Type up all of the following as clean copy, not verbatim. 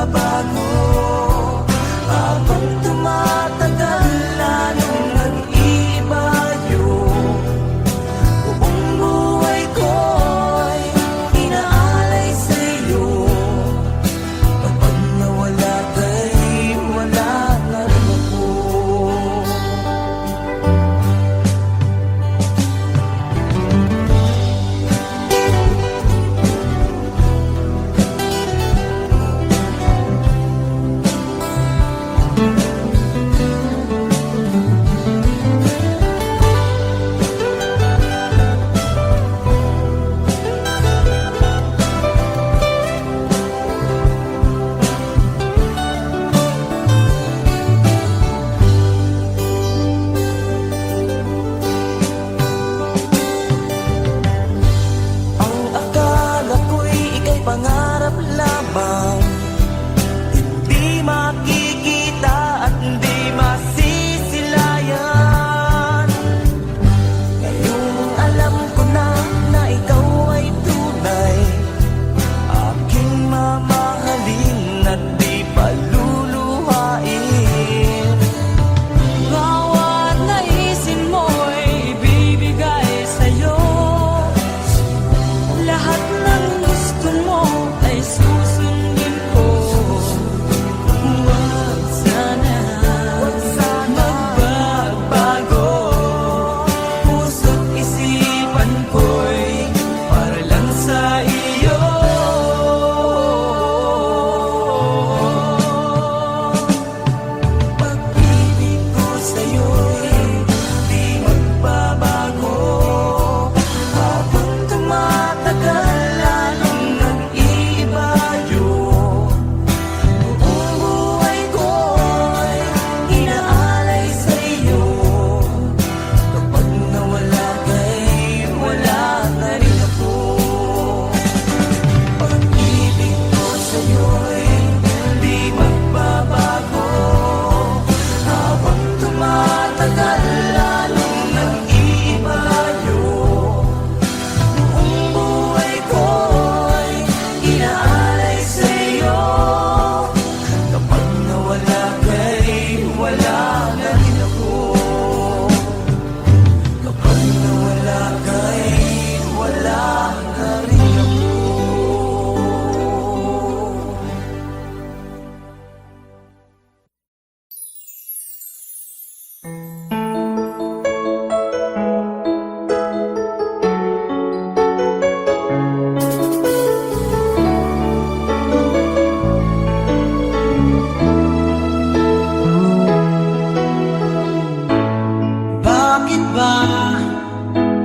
magbabago. Habang tumatagal, lalong nag-iiba yung buong buhay ko'y inaalay sa'yo. Kapag nawala ka'y wala na rin ako. Pangarap lamang, hindi makikita at hindi masisilayan. Ngayong alam ko na ikaw ay tunay, aking mamahalin at di paluluhain. Bawat naisin mo'y ibibigay sa'yo, lahat ng gusto mo ay susundin ko. Huwag sana magbabago, puso't isipan ko'y para lang sa iyo. Pag-ibig ko sa'yo'y di magbabago. Habang tumatagal,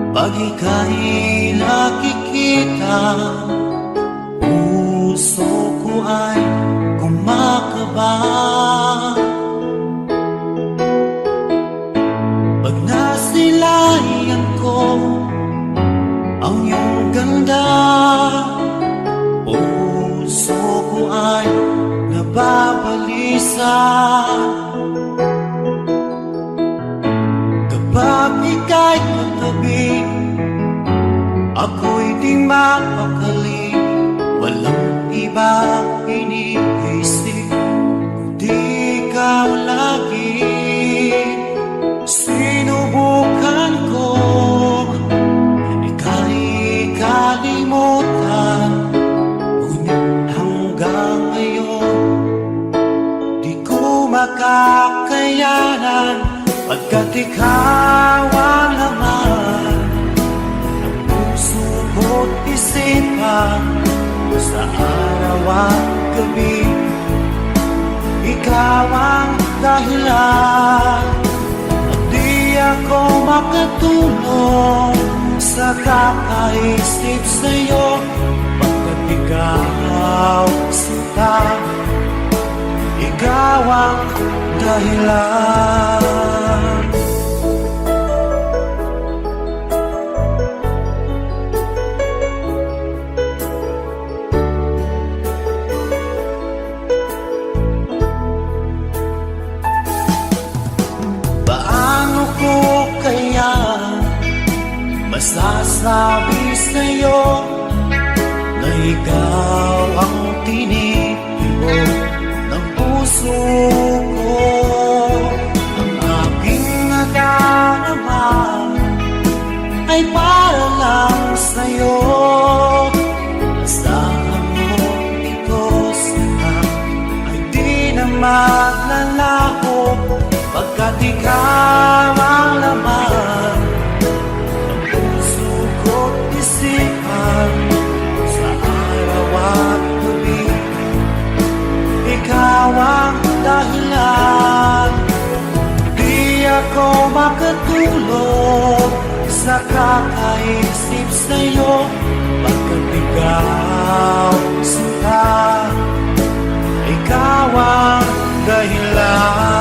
pag ika'y nakikita, puso ko ay kumakaba. Pag nasilayan ko ang iyong ganda, puso ko ay nababalisa. Kapag ika'y katabi, ako'y di mapakali. Walang iba iniisip kundi ikaw lagi. Sinubukan ko ika'y kalimutan, ngunit hanggang ngayon di ko makakayanan. Pagkat ikaw ang laman ng puso ko't isipan, sa araw at gabi, ikaw ang dahilan. At di ako makatulong sa kakaisip sa'yo, pagkat ikaw sinta, ikaw ang dahilan. Paano ko kaya masasabi sa'yo na ikaw ang tinig ng puso ko. Ang aking nadarama ay para lang sa'yo. Asahan mo ito sana ay di na maglalaho, pagkat ikaw ang laman ng puso ko't isipan. Sa araw at gabi, ikaw ang dahilan. Di ako makatulog sa kakaisip sa'yo, pagkat ikaw sinta, ikaw ang dahilan.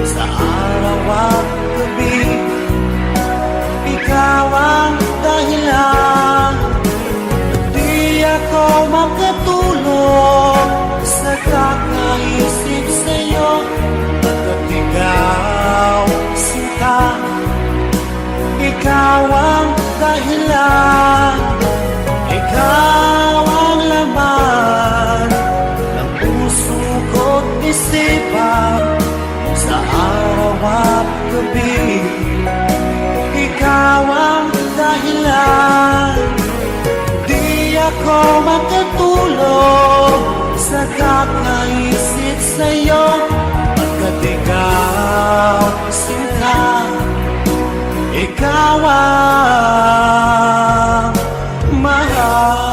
Sa araw at gabi, ikaw ang dahilan. Di ako makatulog sa kakaisip sa'yo, pagkat ikaw sinta, ikaw ang dahilan. Ikaw ang laman ng puso ko't isipan. Sa araw at gabi, ikaw ang dahilan. Di ako makatulog sa kakaisip sa'yo, pagkat ikaw sinta, ikaw ang mahal.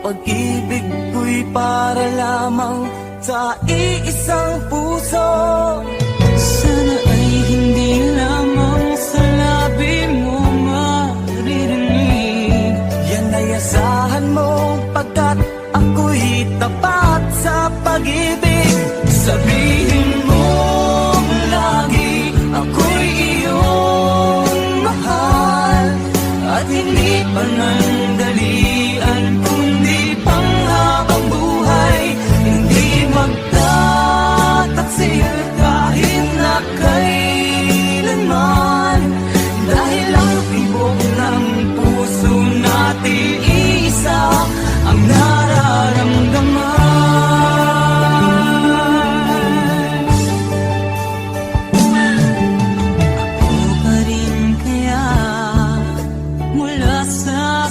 Pag-ibig ko'y para lamang sa iisang puso. Sana ay hindi lamang sa labi mo maririnig. Yan ay asahan mo, pagkat ako'y tapat sa pag-ibig. Sabihin mo lagi, ako'y iyong mahal, at hindi panandalian kundi panghabang buhay. Hindi magtataksil kahit na kailanman, dahil ang tibok ng puso natin isa ang nararamdaman. Ako pa rin kaya mula sa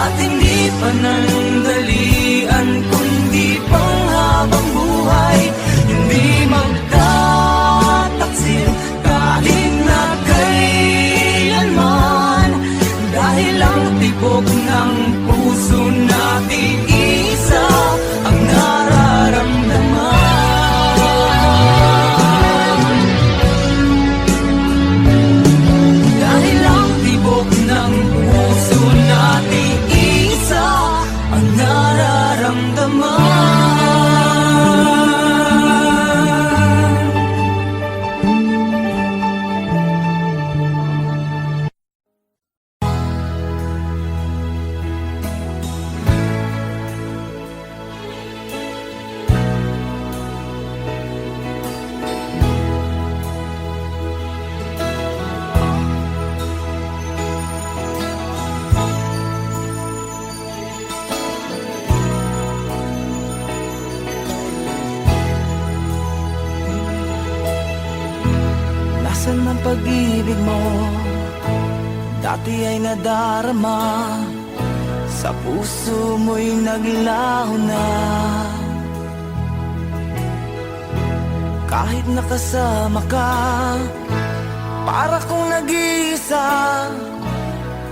At hindi panandalian kundi panghabang buhay. Hindi magtataksil kahit na kailanman, dahil ang tibok ng puso natin isa ang nararamdaman. Dahil ang tibok ng puso natin isa ang nararamdaman. Nasaan ang pag-ibig mo? Dati ay nadarama, sa puso mo'y naglaho na. Kahit nakasama ka, para kong nag-iisa.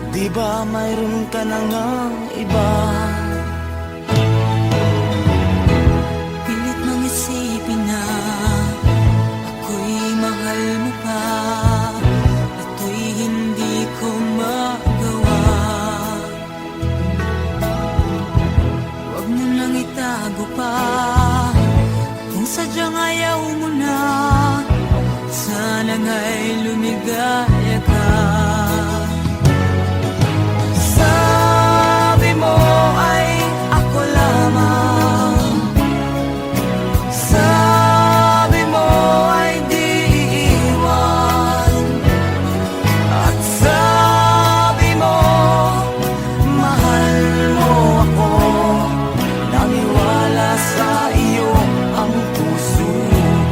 Di ba mayroon ka na ngang iba? Pilit mong isipin na ako'y mahal mo pa. Ito'y hindi ko magawa. Huwag mo nang itago pa kung sadyang ayaw mo na. Sana nga'y lumigaya ka. Sabi mo ay ako lamang, sabi mo ay di iiwan, at sabi mo mahal mo ako. Naniwala sa iyo ang puso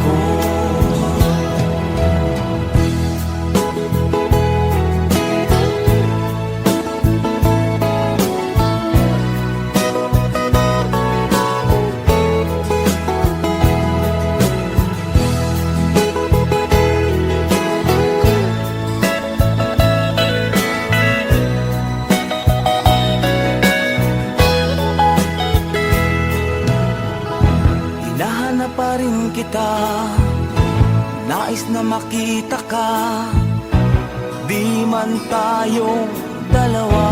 ko. Hinahanap pa rin kita, nais na makita ka. Di man tayong dalawa,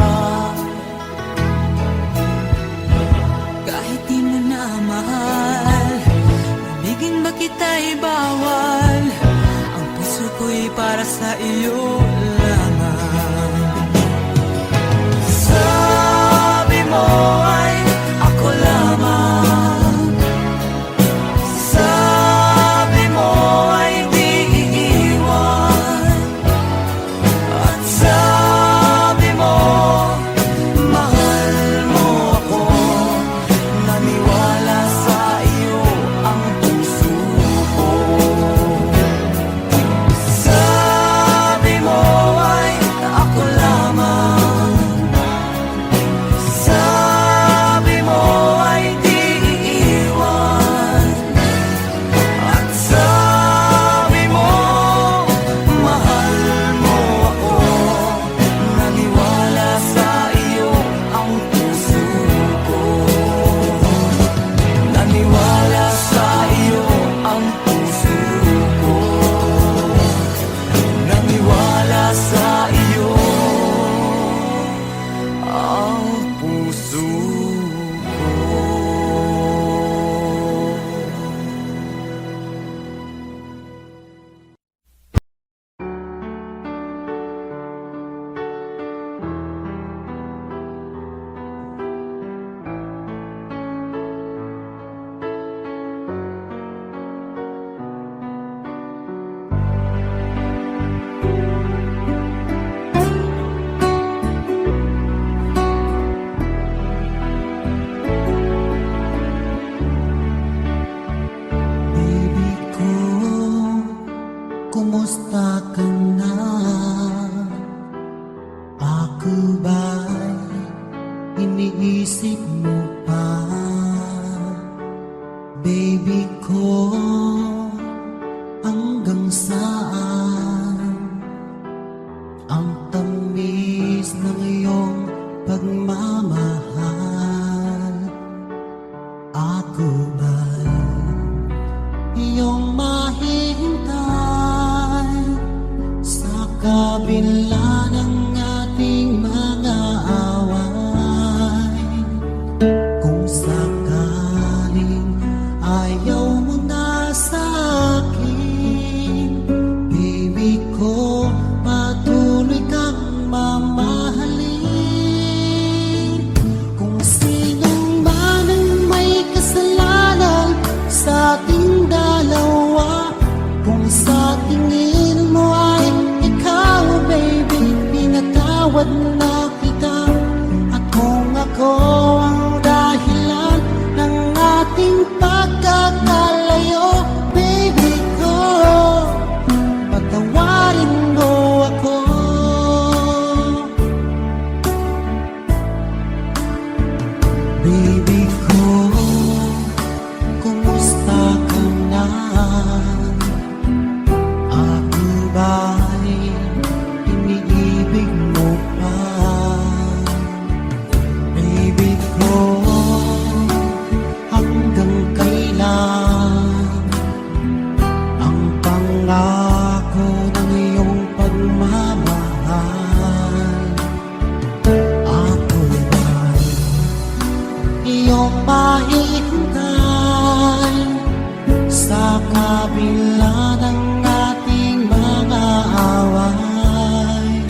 Kahit di mo na mahal, ibigin ba kita'y bawal? Ang puso ko'y para sa iyo lamang. sabi mo ay ako lamang, sabi mo ay di iiwan, at sabi mo mahal mo ako. Naniwala sa iyo ang puso ko. Sabi mo ay ako lamang, sabi mo ay di iiwan, at sabi mo mahal mo ako. Naniwala sa iyo ang puso ko. Naniwala sa iyo ang puso ko. Naniwala sa iyo ang puso ko. Baby ko, kumusta ka na? Ako ba'y iniisip mo pa? Baby ko, hanggang saan ang tamis ng iyong pagmamahal? Ako ba'y iyong mahihintay sa kabila ng ating mga away? Kung sakaling ayaw mo na sa akin, baby ko, patuloy kang mamahalin. Kung sinong man ang may kasalanan sa ating dalawa, kung sa tingin mo ay ikaw, baby, pinatawad na kita. At kung ako ang dahilan ng ating pagkakalayo, baby ko, patawarin mo ako. Baby ko, kumusta ka na? Ako ba'y iniibig mo pa? Baby ko, hanggang kailan ang pangako ng iyong pagmamahal? Ako ba'y iyong mahihintay sa kabila ng ating mga away?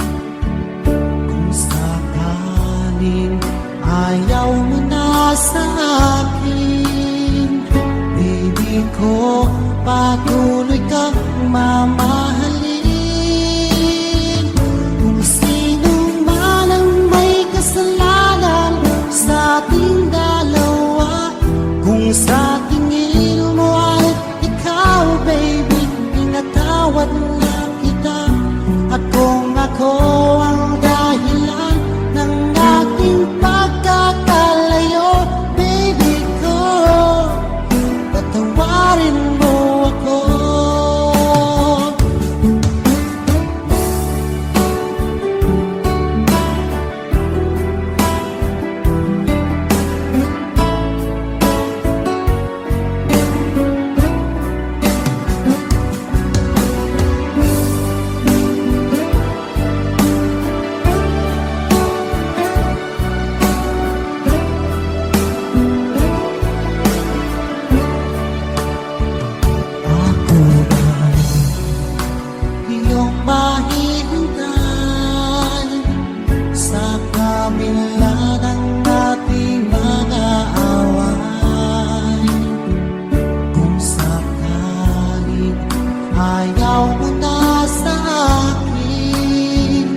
Kung sakaling ayaw mo na sa akin, baby ko, patuloy kang mamahalin. Kung sino man ang may kasalanan sa ating dalawa, kung sa tingin mo ay ikaw, baby, pinatawad na kita. At kung ako ang dahilan ng ating pagkakalayo, baby ko, patawarin mo ako. Ako ba'y iyong mahihintay sa kabila ng ating mga away? Kung sakaling ayaw mo na sa akin,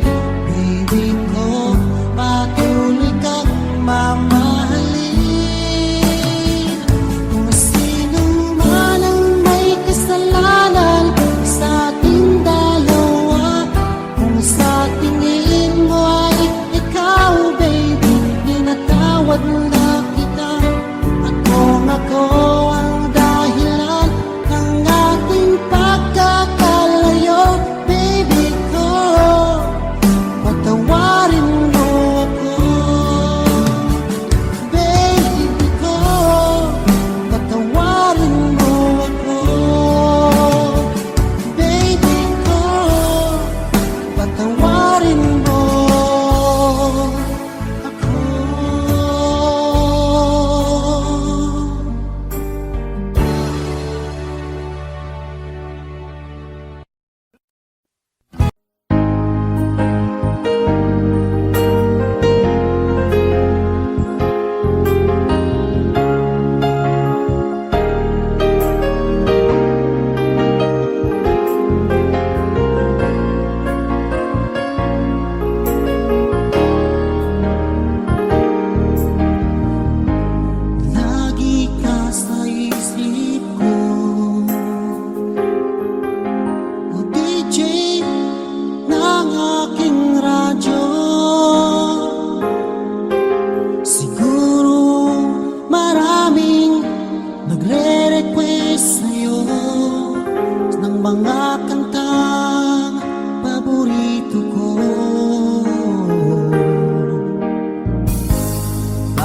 baby ko, patuloy kang mamahalin. Kung sino man ang may kasalanan sa ating dalawa, kung sa tingin mo ay ikaw, baby, pinatawad na kita. At kung ako ang dahilan ng ating pagkakalayo, baby ko, patawarin mo ako. Baby ko, patawarin mo ako. Baby ko, patawarin mo ako.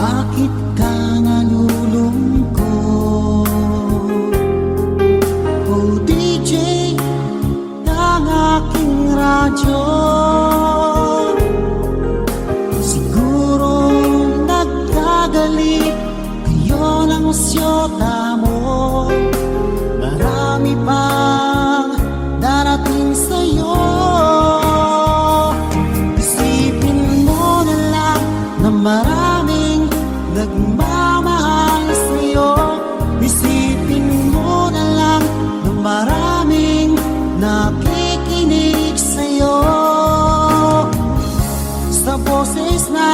Bakit ka nalulungkot? Oh DJ ng aking radyo, siguro nagkagalit kayo ng syota mo. Marami pang darating sa'yo. Isipin mo na lang na maraming nagmamahal sa'yo. Isipin mo na lang na maraming nakikinig sa'yo. Sa boses na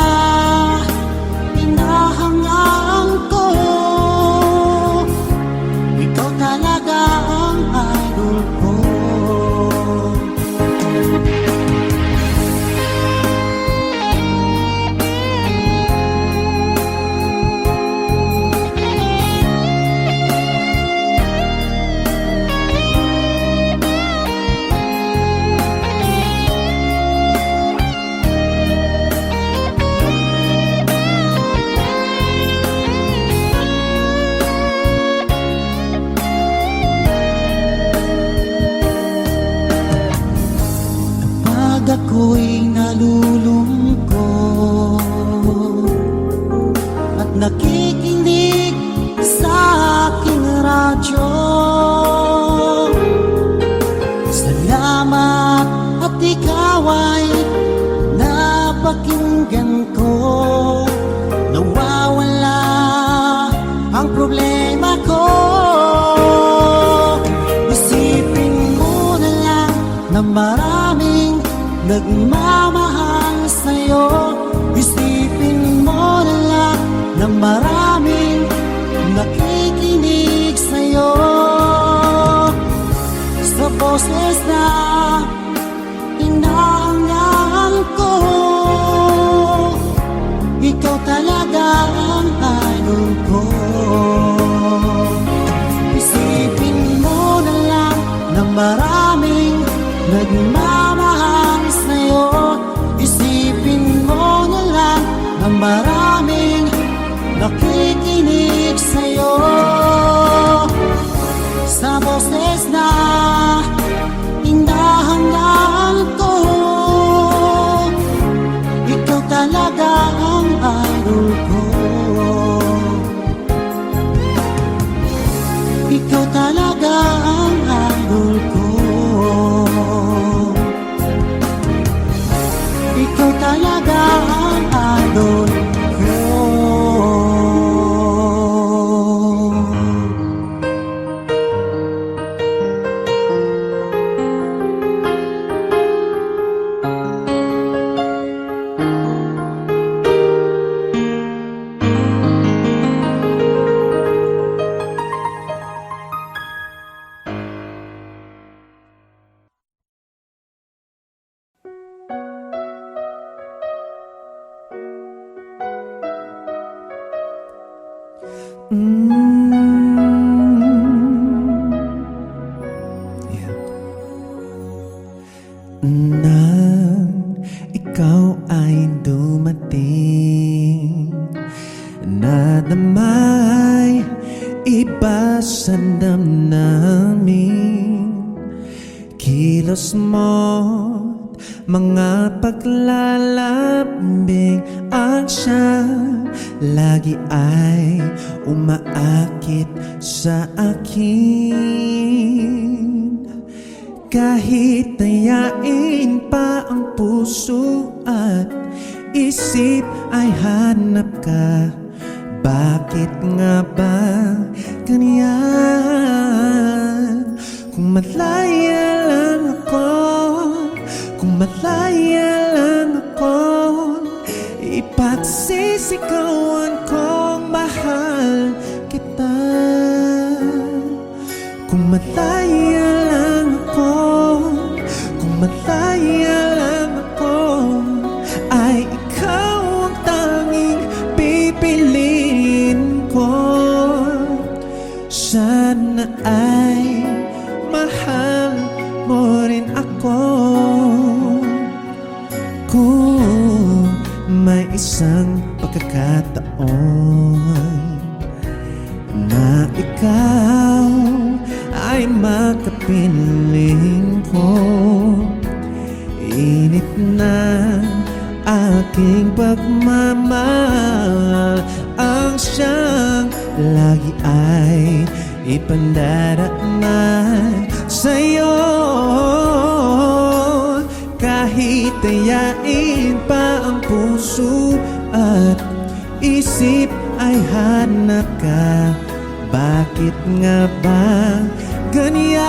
hinahangaan ko, ikaw talaga ang idol ko. Kapag ako'y nalulungkot at nakikinig sa aking radyo, salamat at ikaw ay napakinggan ko. Nawawala ang problema ko. Isipin mo na lang na maraming nagmamahal sa'yo. Isipin mo na lang na maraming nakikinig sa'yo. Sa boses na hinahangaan ko, ikaw talaga ang idol ko. Isipin mo na lang na maraming nagmamahal sa'yo. Isipin mo na lang na maraming nakikinig sa'yo. Sa boses na hinahangaan ko, ikaw talaga ang idol ko. Ikaw talaga ang idol ko. Ikaw talaga ang idol ko. Nang ikaw ay dumating, nadamay iba sa damdamin. Kilos mo't mga paglalambing ang siya lagi ay umaakit sa akin. Kahit tayain pa ang puso at isip ay hanap ka, bakit nga ba ganyan? Kung malaya lang ako, kung malaya lang ako, ipagsisigawan kong mahal kita. Kung malaya lang ako, kung malaya lang ako, ay ikaw ang tanging pipiliin ko. Sana ay mahal mo rin ako. Kung may isang pagkakataon taon na ikaw ay makapiling ko. Init na aking pagmamahal, ang siyang lagi ay ipandarama sa'yo. Kahit tayain pa ang puso at isip ay hanap ka, bakit nga ba ganyan?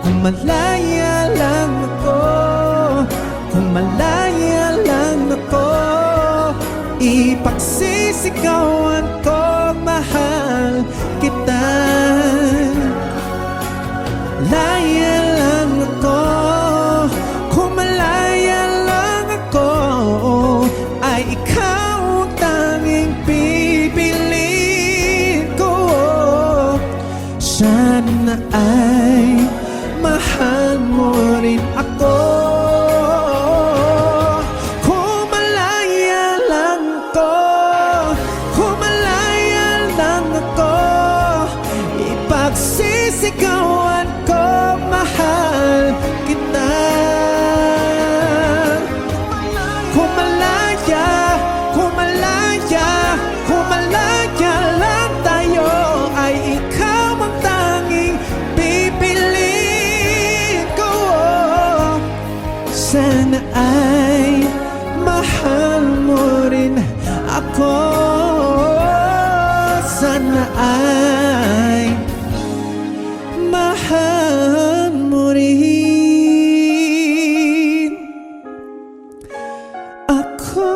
Kung malaya lang ako, kung malaya lang ako, ipagsisigawan ko, mahal kita. Laya lang ako, kung malaya lang ako, ay ikaw ang tanging pipiliin ko. Sana ay mahal mo rin ako. Kung malaya lang ako, kung malaya lang ako, ipagsisigawan ko, mahal kita. Kung malaya, kung malaya, kung malaya lang tayo, ay ikaw ang tanging pipiliin ko. Sana ay mahal mo rin ako. Sana ay mahal mo rin ako.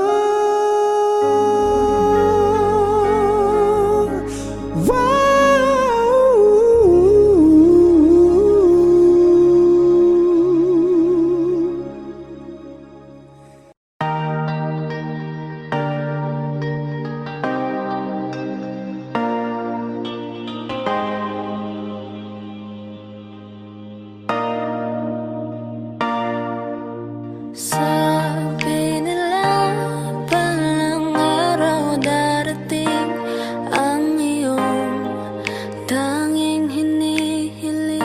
Sabi nila palang araw darating ang iyong tanging hinihiling.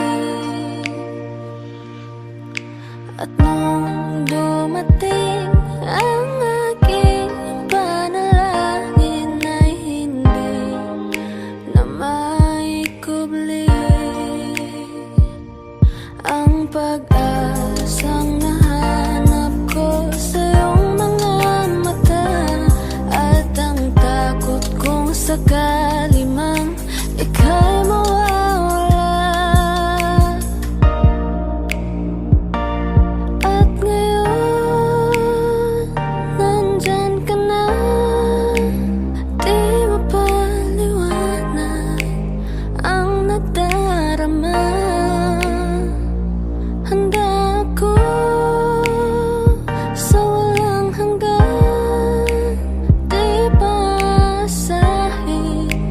At nung dumating ang aking panalangin ay hindi na maikubli ang pag-asang nahanap ko sa iyong mga mata, at ang takot kong sakali mang ika'y mawawala. At ngayon, nandyan ka na, di mapaliwanag ang nadarama. Handa ako sa walang hanggan, di pa asahin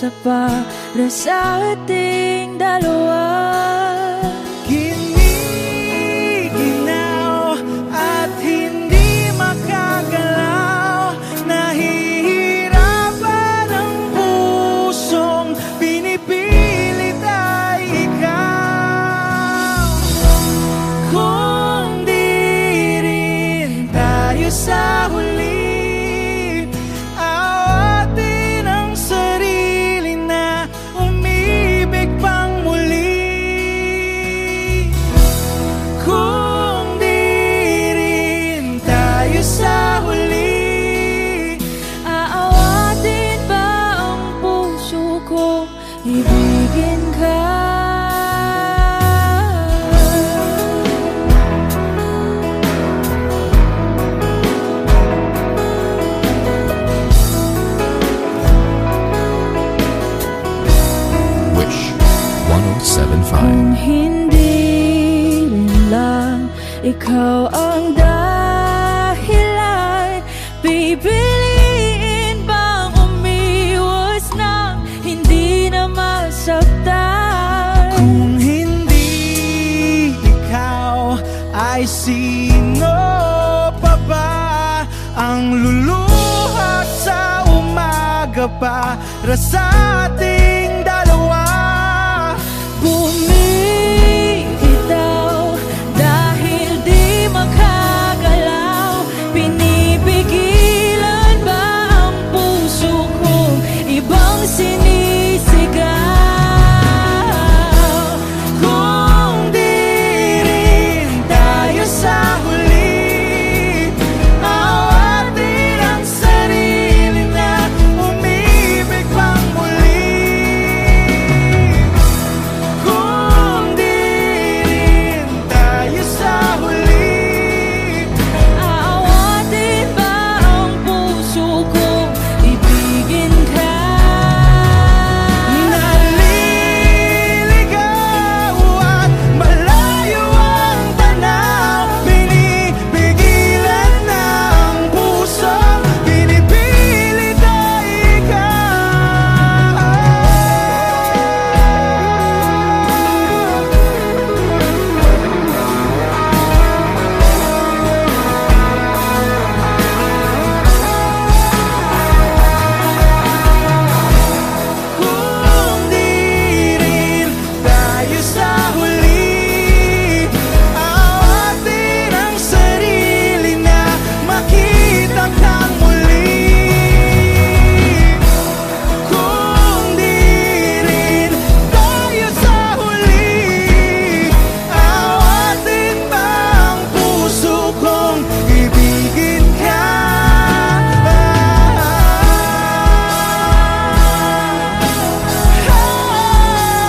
pag-asa para sa ating dalawa. Giniginaw at hindi makagalaw, nahihirapan ang pusong pinipilit ay ikaw. Kung di rin tayo sa huli, awatin ang sarili na umibig pang muli. Kung di rin tayo sa huli, Aawatin ba ang puso ko, ibigin ka? Wish 1075. Kung hindi rin lang ikaw ang dahilan, pipiliin bang umiwas nang hindi na masaktan? kung hindi ikaw, ay sino pa ba ang luluhak sa umaga para sa ating dalawa? Bumibitaw dahil di makagalaw, pinipigilan ba ang puso kong ibang sinisigaw? Kung di rin tayo sa huli, awatin ang sarili na umibig pang muli. Kung di rin tayo sa huli, Aawatin ba ang puso kong ibigin ka? naliligaw at malayo ang tanaw, pinipigilan ng puso, pinipilit ay ikaw. Kung di rin tayo sa huli, awatin ang sarili na makita kang muli. Kung di rin tayo sa huli, awatin ba ang puso kong ibigin ka?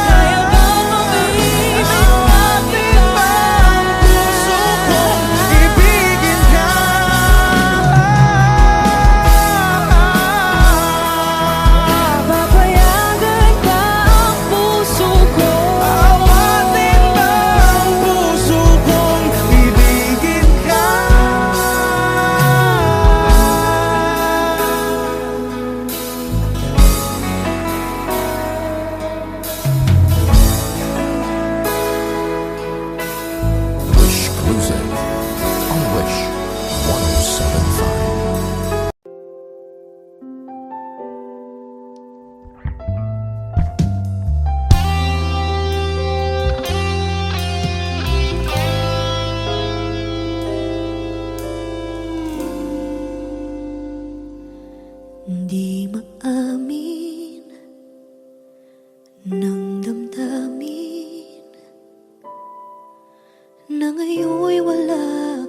Kaya bang umibig Awatin ba ang puso kong ibigin ka? Papayagan ba ang puso ko? Awatin ba ang puso kong ibigin ka? Wish Cruising on Wish 1075. Di maamin ng damdamin na ngayon'y wala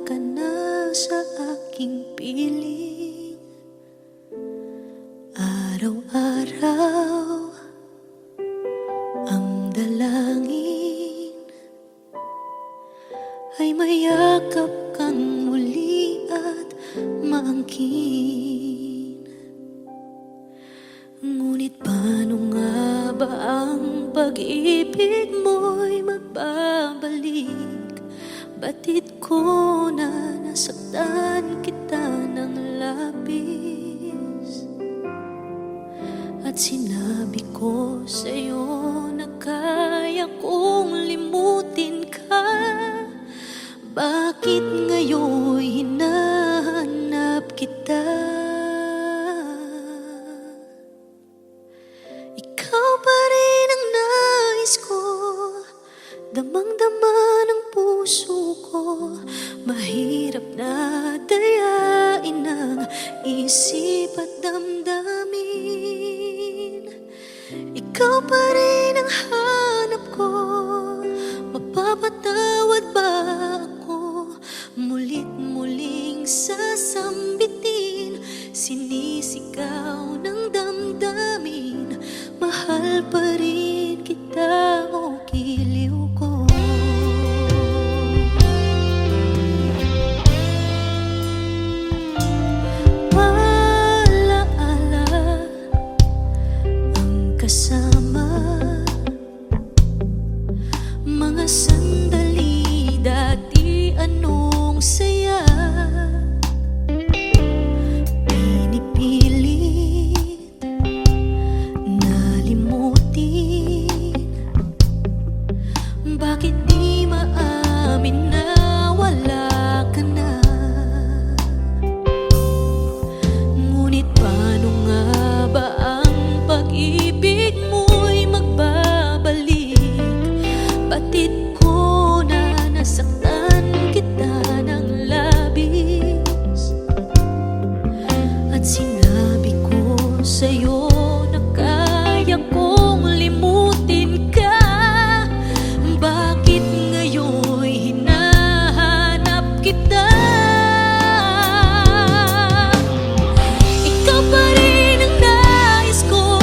ka na sa aking piling. Araw-araw ang dalangin ay mayakap kang muli at maangkin. Ngunit paano nga ba ang pag-ibig mo'y magbabalik? Batid ko na nasaktan kita ng labis, at sinabi Sinabi ko sa'yo na kaya kong limutin ka. Bakit ngayon hinahanap kita? Ikaw pa rin ang nais ko, damang-dama ng puso ko. Mahirap na dayain ang isip at damdamin. Ikaw pa rin ang hanap ko, mapapatawad ba ako? Mulit-muling sasambitin, sinisigaw ng damdamin. Mahal pa rin kita o giliw ko. Alaala ang kasama, mga sandali dati anong saya. Pinipilit nalimutin, bakit di maamin na wala ka na? Ngunit paano nga ba ang pag-ibig mo'y magbabalik? Batid ko na nasaktan kita ng labis, at sinabi ko sa'yo na kaya kong limutin ka. Bakit ngayon hinahanap kita? Ikaw pa rin ang nais ko,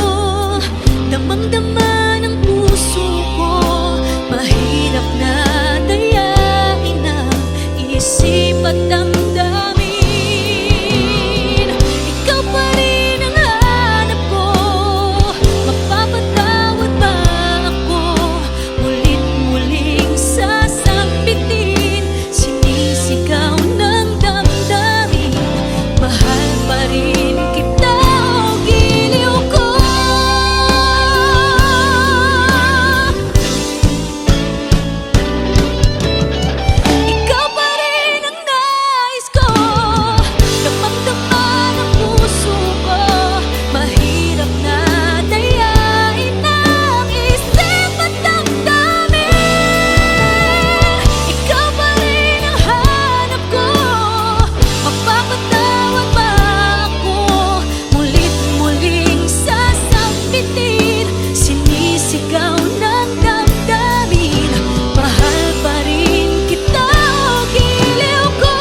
damang-dama ng puso ko. Mahirap na dayain ang isip at damdamin. Ikaw pa rin ang hanap ko, mapapatawad ba ako? Mulit-muling sasambitin, sinisigaw ng damdamin. Mahal pa rin kita o giliw ko. Ikaw pa rin ang nais ko, damang-dama ng puso ko. Mahirap na dayain ang isip at damdamin. Ikaw pa rin ang hanap ko, mapapatawad ba ako? Mulit-muling sasambitin, sinisigaw ng damdamin. Mahal pa rin kita o giliw ko.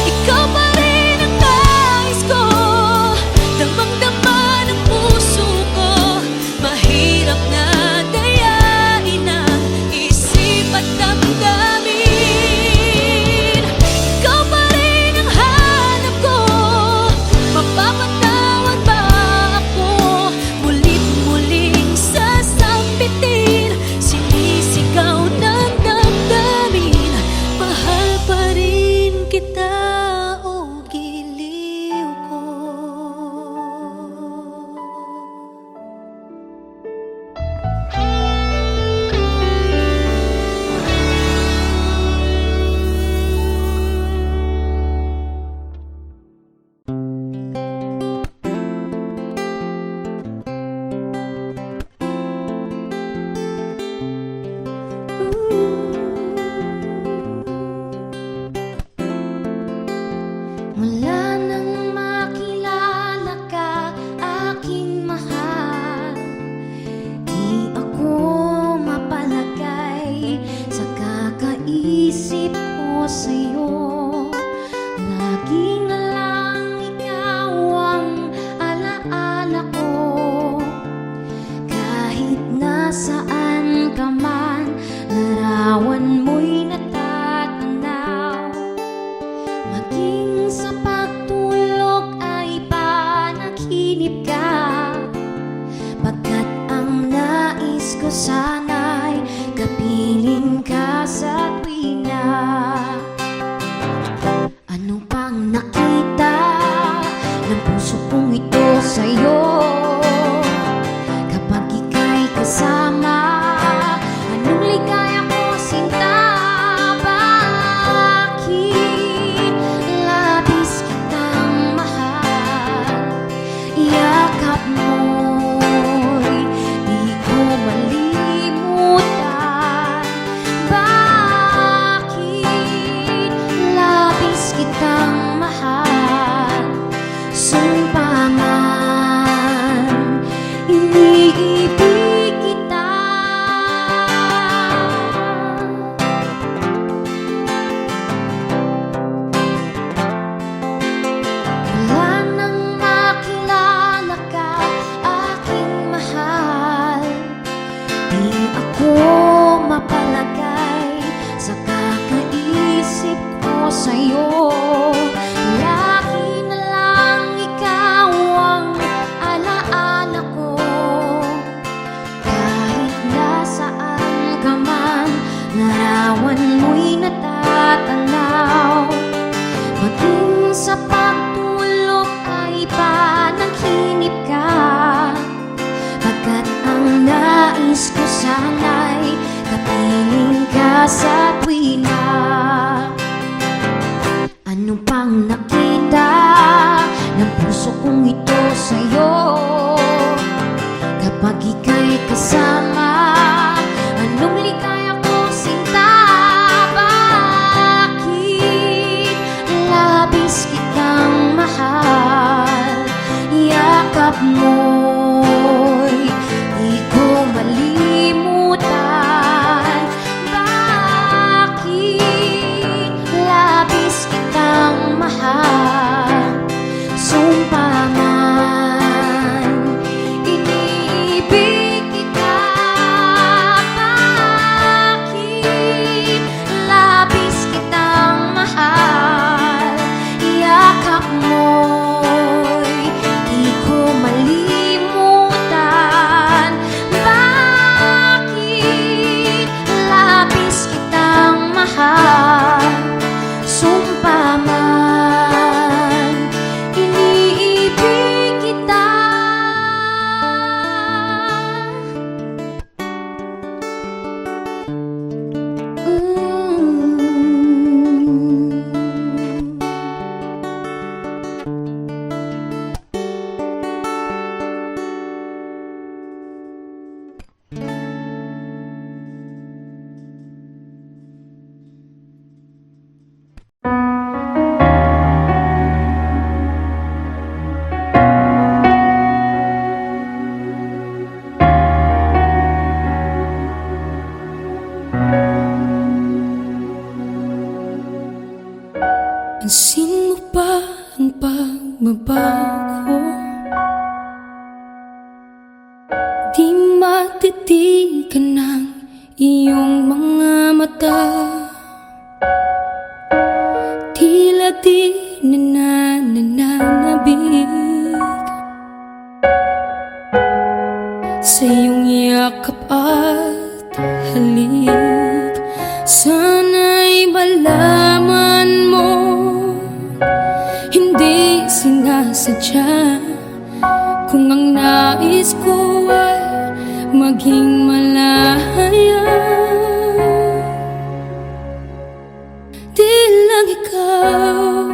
Ikaw pa rin ang nais ko, damang-dama ng puso ko. Mahirap na dayain ang isip at damdamin. Ikaw pa rin ang hanap ko, mapapatawad ba ako? Mulit-muling sasambitin, sinisigaw ng damdamin. Mahal pa rin kita o giliw ko. Mula nang makilala ka, aking mahal, di ako mapalagay sa kakaisip ko sa'yo. Lagi na lang ikaw ang alaala ko. Kahit nasaan ka man, larawan mo'y natatanaw. Maging sa pagtulog ay panaginip ka, pagkat ang nais ko sana'y kapiling ka sa tuwina. Ano pang nakita ng puso kong ito? Maging sa pagtulog ay panaginip ka, pagkat ang nais ko sana'y kapiling ka sa tuwina. Ano pang nakita ng puso kong ito sa'yo? Kapag ika'y kasama, anong ligaya ko sinta? Bakit labis kitang mahal? Yakap mo'y di ko malimutan. Bakit labis kitang mahal? Sumpa man, iniibig kita. Bakit labis kitang mahal? Yakap mo'y di ko malimutan. Bakit labis kitang mahal? Sumpa man, iniibig kita. Pansin mo ba ang pagbabago? Di matitigan ng iyong mga mata. Tila di nananabig sa iyong yakap at halik. Sana'y malaman mo, hindi sinasadya. Kung ang nais ko ay maging malaya, di lang ikaw,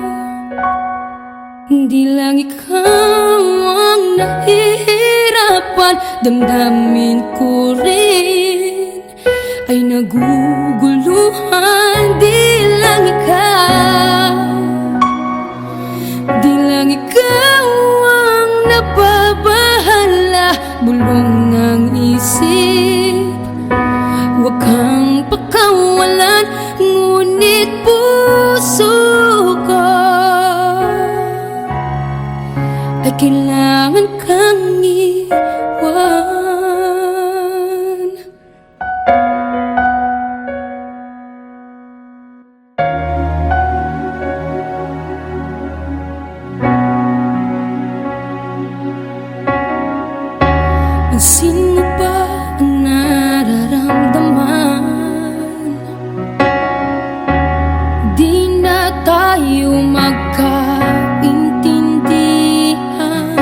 di lang ikaw ang nahihirapan. Damdamin ko rin ay naguguluhan. Di lang ikaw, di lang ikaw ang nababahala. Bulong ng isip, huwag kang pakawalan. Ngunit puso ko ay kailangan kang iwan. Pansin mo ba ang nararamdaman? Di na tayo magkaintindihan.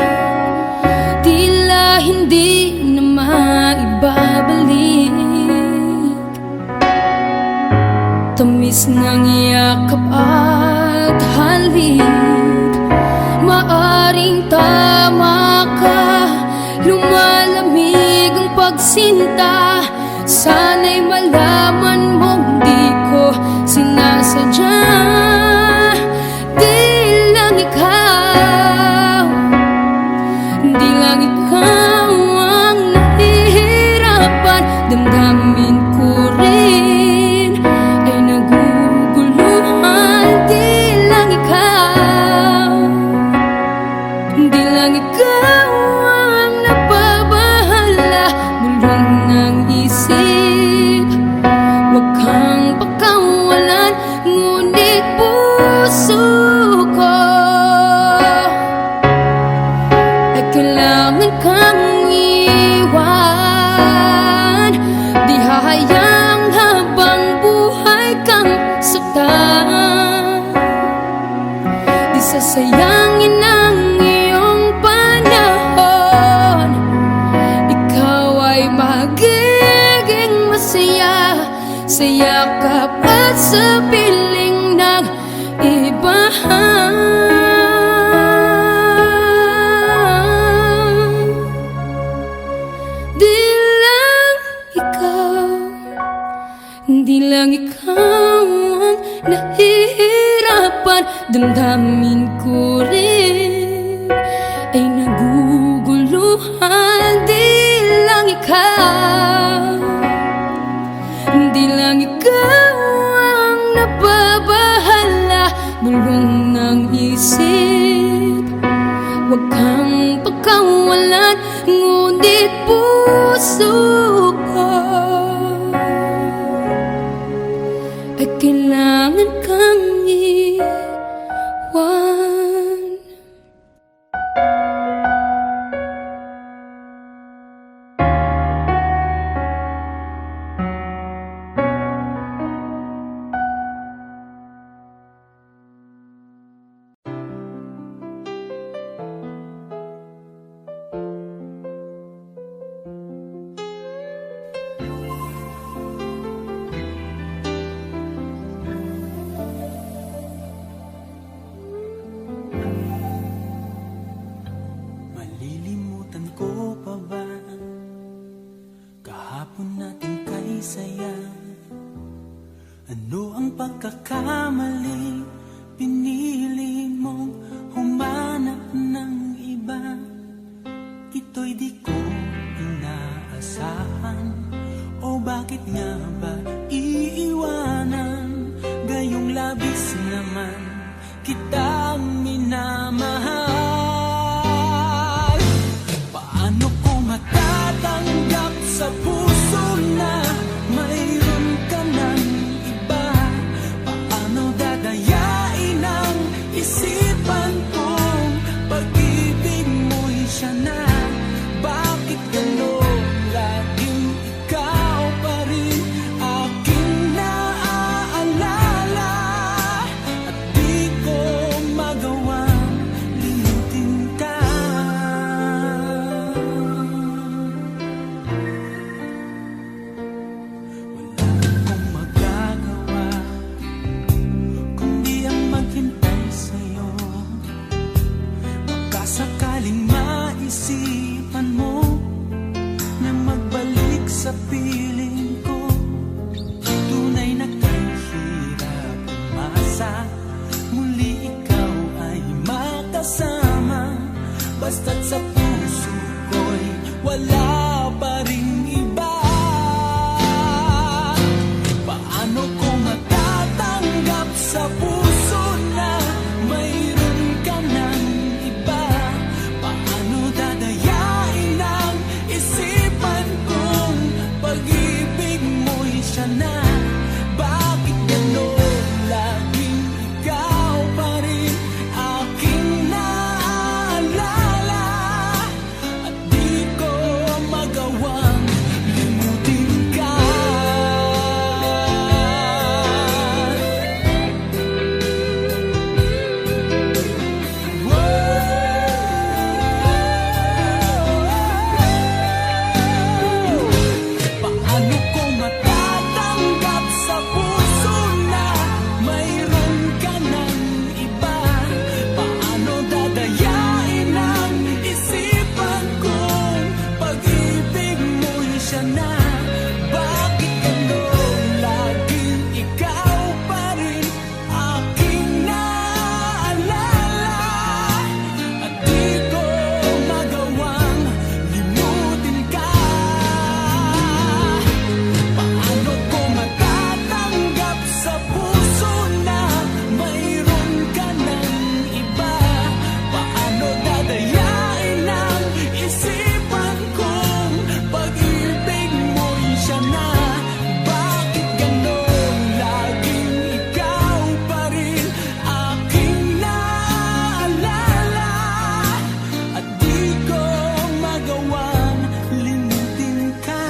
Tila hindi na maibabalik tamis ng yakap at halik. Maaring tama ka, lumalamig ang pagsinta. Sana'y malaman mong di ko sinasadya. Di lang ikaw, di lang ikaw ang nahihirapan. Damdamin ko rin ay naguguluhan. Di lang ikaw, di lang ikaw ang nababahala. Bulong ng isip, sasayangin ang iyong panahon. Ikaw ay magiging masaya sa yakap at sa piling ng iba. Di lang ikaw ang nahihirapan, damdamin ko rin ay naguguluhan. Di lang ikaw ang nababahala, bulong ng isip. Huwag kang pagkawalan, ngunit puso ko ay kailangan kang iwan. Malilimutan ko pa ba kahapon natin kay saya? Ano ang pagkakamali? Pinili mong humanap ng iba. Ito'y di ko inaasahan. O bakit nga ba iiwanan? Gayong labis naman kitang minamahal. Paano ko matatanggap sa puso na mayroon ka ng iba? Paano dadayain ang isipan kong pag-ibig mo'y siya na? Bakit gano'n laging ikaw pa rin aking naaalala? At di ko magawang limutin ka. Wala akong magagawa kundi ang maghintay sa'yo. Baka sakaling maisipan mo na magbalik sa piling ko. Tunay na kahirap umasa, muli ikaw ay makasama. Basta't sa puso ko'y wala pa ring iba. Paano ko matatanggap sa puso na mayroon ka ng iba? Paano dadayain ang isipan kong pag-ibig mo'y siya na? Bakit gano'n laging ikaw pa rin aking naaalala? At di ko magawang limutin ka. Paano ko matatanggap sa puso na mayroon ka ng iba? Paano dadayain ang isipan kong pag-ibig mo'y siya na? Bakit gano'n laging ikaw pa rin aking naaalala? At di ko magawang limutin ka. Paano ko matatanggap sa puso na mayroon ka ng iba? Paano dadayain ang isipan kong pag-ibig mo'y siya na? Bakit gano'n laging ikaw pa rin aking naaalala? At di ko magawang limutin ka.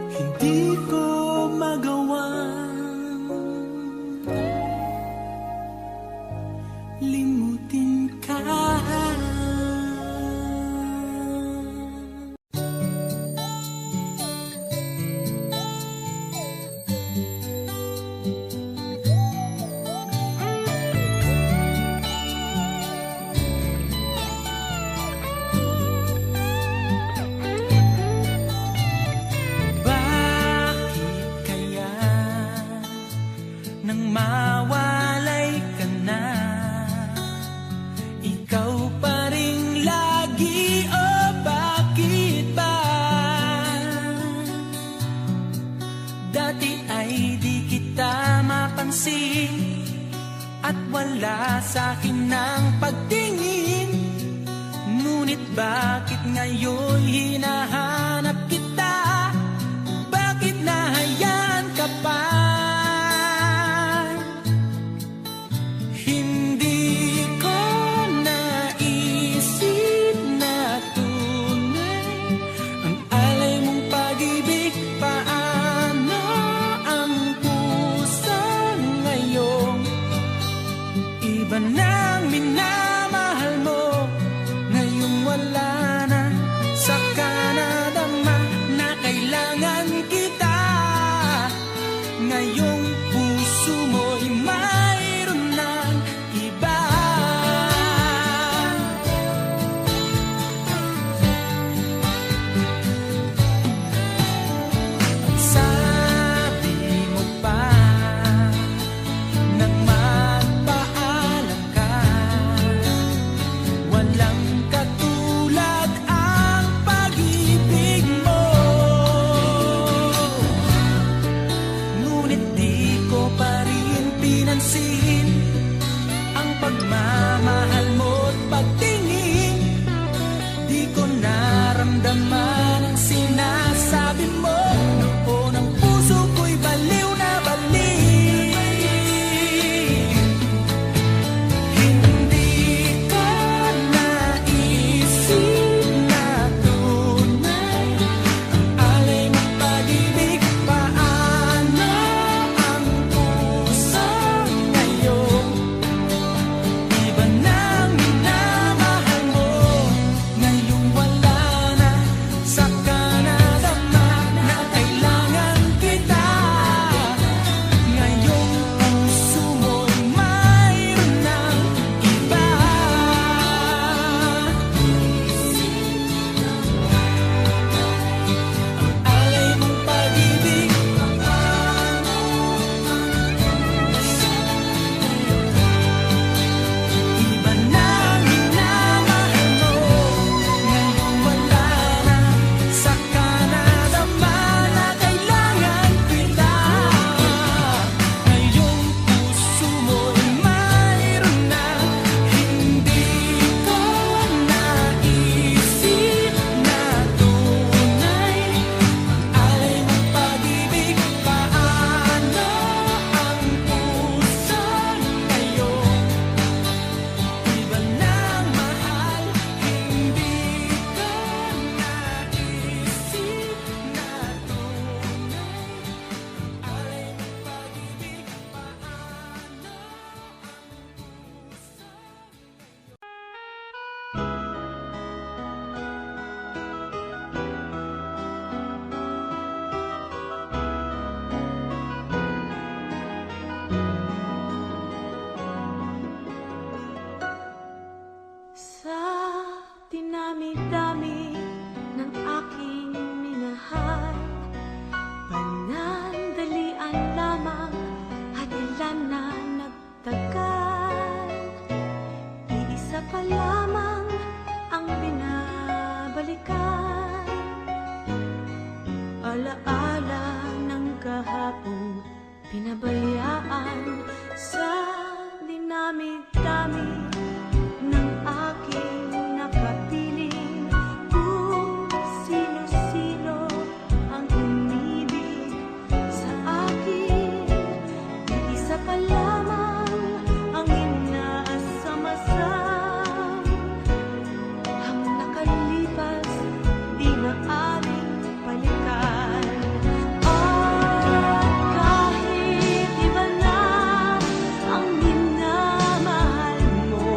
Hindi ko Dati ay di kita mapansin at wala sa'kin ng pagtingin. Ngunit bakit ngayon hinahanap kita? Bakit nahayaan ka pa? Hindi ko naisip na tunay ang alay mong pag-ibig. Paano ang puso ngayon? Iba nang minamahal mo, ngayong wala na. Saka nadama na kailangan kita. Ngayong puso mo'y mayroon ng iba. At sabi mo pa nang magpaalam ka, walang katulad ang pag-ibig mo. Ngunit di ko pa rin pinansin ang pagmamahal mo't pagtingin. Di ko naramdaman ang sinasabi mo. Noon ang puso ko'y baliw na baliw. Hindi ko naisip na tunay ang alay mong pag-ibig. Paano ang puso ngayon? Iba nang minamahal mo, ngayong wala na. Saka nadama na kailangan kita. Ngayong puso mo'y mayroon ng iba. Ang alay mong pag-ibig. Iba nang minamahal mo, ngayong wala na. Saka nadama na kailangan kita. Ngayong puso mo'y mayroon na. Hindi ko naisip na tunay ang alay mong pag-ibig. Paano ang puso ngayon? Iba nang mahal, hindi ko naisip na tunay ang alay mong pag-ibig. Paano Sa dinami-dami ng aking minahal, panandalian lamang at ilan na nagtagal. Iisa pa lamang ang binabalikan, alaala ng kahapon pinabayaan. Sa dinami-dami ng aking nakapiling, kung sino-sino ang umibig sa akin, isa pa lamang ang inaasam-asam. Ang nakalipas di maaaring balikan. At kahit iba na ang minamahal mo,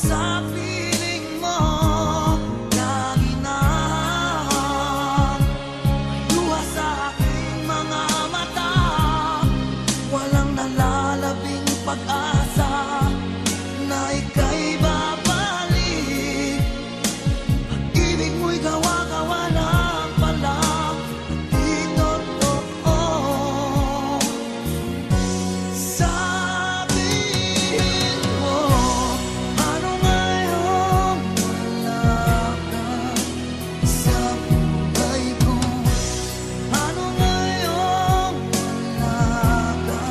sa piling mo, lagi na luha sa aking mga mata. Walang nalalabing pag-asa na ika'y babalik. Pag-ibig mo'y gawa-gawa lang pala, di totoo. Sabihin mo, ano ngayon wala ka sa buhay ko? Ano ngayon wala ka?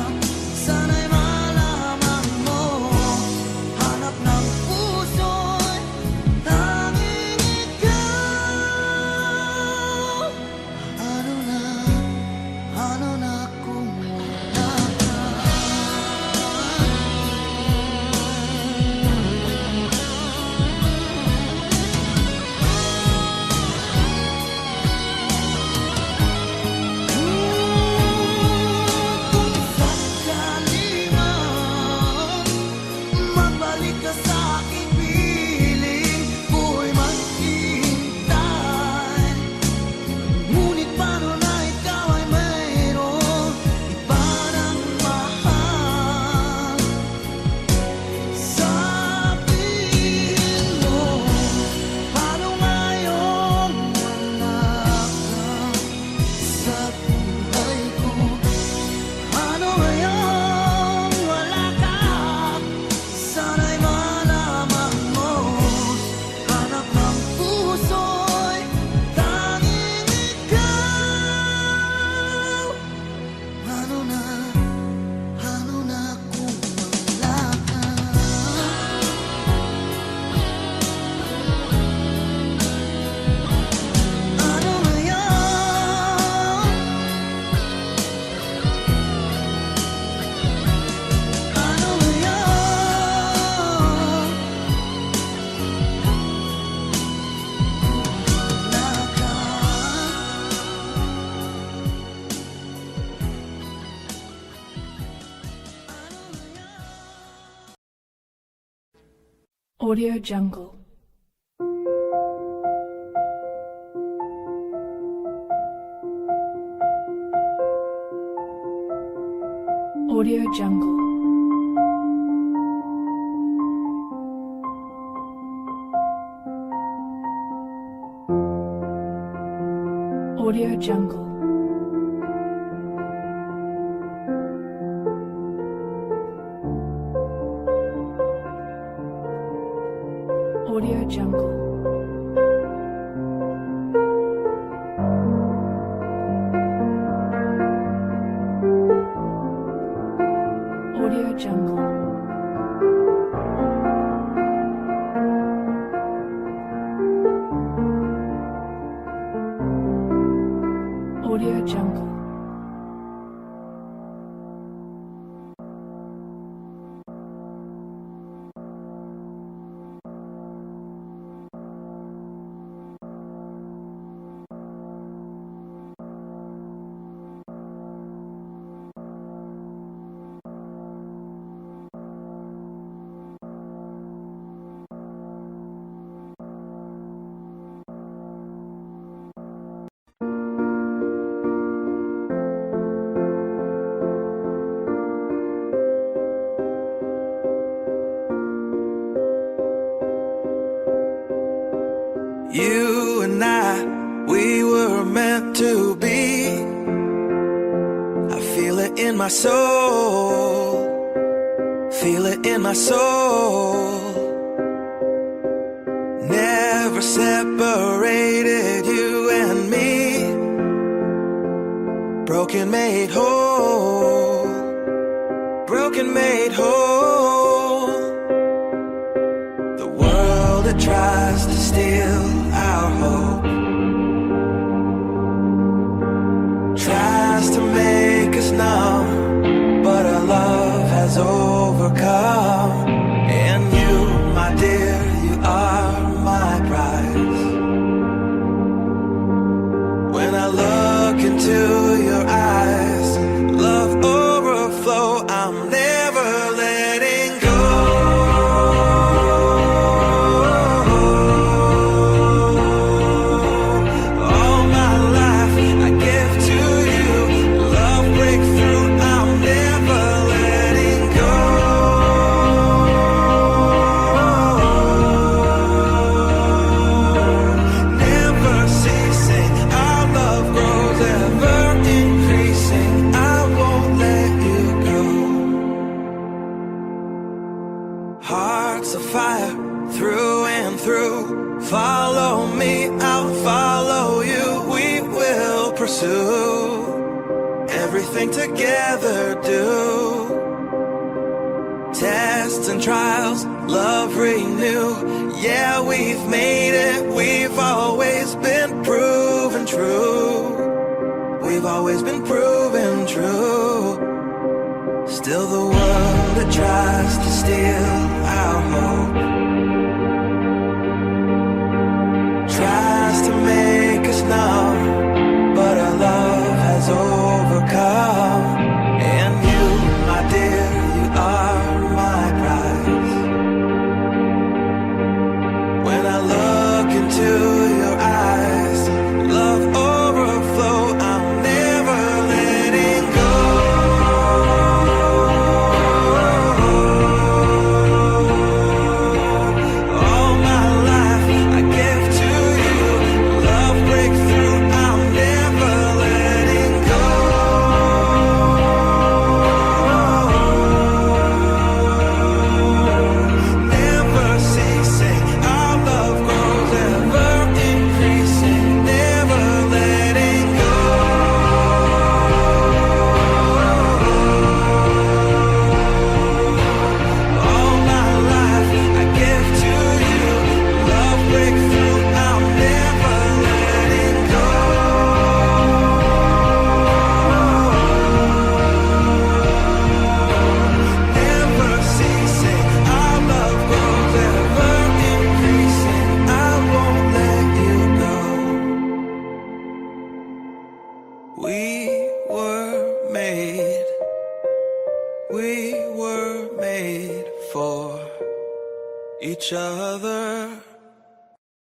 Sana'y malaman mo, hanap ng puso'y tanging ikaw. Ano na kung wala ka? Kung sakali man magbalik ka sa aking piling, ko'y maghihintay. Ngunit paano na ikaw ay mayroong iba ng mahal? Sabihin mo, paano ngayon wala ka sa buhay ko? Ano ngayon wala ka? Sana'y malaman mo, hanap ng puso'y tanging ikaw. Ano na kung wala ka? Ano ngayon? Ano ngayon? Wala ka. Audio Jungle. Audio Jungle. Audio Jungle. Audio Jungle. Audio Jungle. Audio Jungle. You and I, we were meant to be. I feel it in my soul, feel it in my soul. Never separated, you and me. Broken made whole, broken made whole. The world that tries to steal our hope tries to make us numb, but our love has overcome. And you, my dear, you are my prize. When I look into your eyes, love overflow, I'm never letting go. Follow me, I'll follow you. We will pursue everything together, do tests and trials, love renew. Yeah, we've made it, we've always been proven true. We've always been proven true. Still the world that tries to steal our hope tries to make us numb, but our love has overcome. And you, my dear, you are my prize. When I look into your eyes, love overflow, I'm never letting go. All my life I give to you, love breakthrough, I'm never letting go. Never ceasing, our love grows ever increasing, never letting go. All my life I give to you, love breakthrough, I'm never letting go. Never ceasing, our love grows ever increasing, I won't let you go. We were made for each other.